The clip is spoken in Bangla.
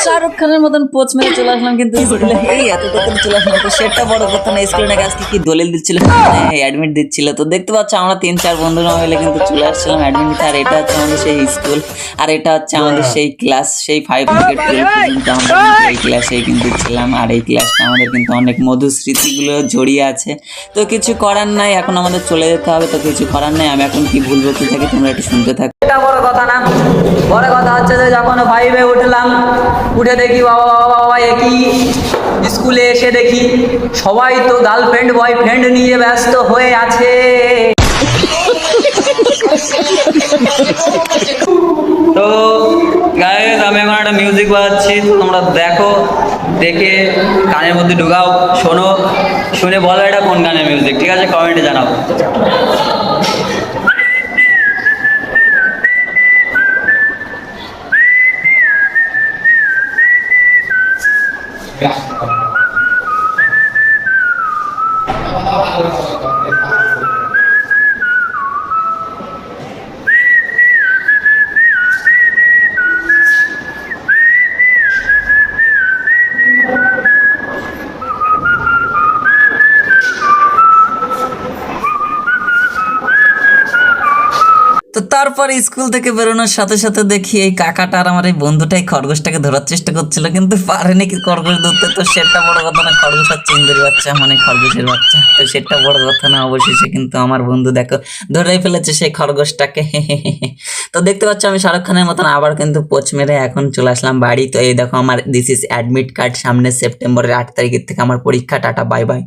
শাহরুখ খানের মতন পোচ মেরে চলে আসলাম কিন্তু স্কুলে এই এত তাড়াতাড়ি চলে আসলাম তো সেটা বড় কথা না। স্কুলে নাকি আজকে কি দলিল দিচ্ছিল, অ্যাডমিট দিচ্ছিল। তো দেখতে পাচ্ছ আমরা 3-4 বন্ধুরা মিলে কিন্তু চলে আসছিলাম অ্যাডমিট নিতে। আর এটা হচ্ছে আমাদের সেই স্কুল, আর এটা হচ্ছে আমাদের সেই ক্লাস, সেই 5 থেকে 12 পর্যন্ত আমরা এই ক্লাসেই কিন্তু ছিলাম। আর এই ক্লাসটা আমাদের কিন্তু অনেক মধুর স্মৃতিগুলো জড়িয়ে আছে। তো কিছু করার নাই, এখন আমাদের চলে যেতে হবে। তো কিছু করার নাই, আমি এখন কি ভুলবো কি থাকি, তোমরা একটু শুনতে থাকো। এটা বড় কথা না, বড় কথা হচ্ছে যে যখন 5-এ উঠলাম, উঠে দেখি বাবা বাবা বাবা একই স্কুলে এসে দেখি সবাই তো গার্লফ্রেন্ড বয়ফ্রেন্ড নিয়ে ব্যস্ত হয়ে আছে। তো গাইস আমি এখন একটা মিউজিক বাজাচ্ছি, তোমরা দেখো, দেখে কানের মধ্যে ঢুকাও, শোনো, শুনে বলো এটা কোন গানের মিউজিক, ঠিক আছে? কমেন্টে জানাও। তো তারপর স্কুল থেকে বেরোনোর সাথে সাথে দেখি এই কাকাটা আর আমার এই বন্ধুটাই খরগোশটাকে ধরার চেষ্টা করছিল, কিন্তু পারেনি কি খরগোশ ধরতে। তো সেটা বড় কথা না, খরগোশ আর চিংড়ির বাচ্চা মানে খরগোশের বাচ্চা, তো সেটা বড় কথা না। অবশেষে কিন্তু আমার বন্ধু দেখো ধরেই ফেলেছে সেই খরগোশটাকে। তো দেখতে পাচ্ছ আমি শাহরুখ খানের মতন আবার কিন্তু পোচ মেরে এখন চলে আসলাম বাড়ি। তো এই দেখো আমার দিস ইজ অ্যাডমিট কার্ড, সামনে সেপ্টেম্বরের 8 তারিখের থেকে আমার পরীক্ষা। Tata bye bye.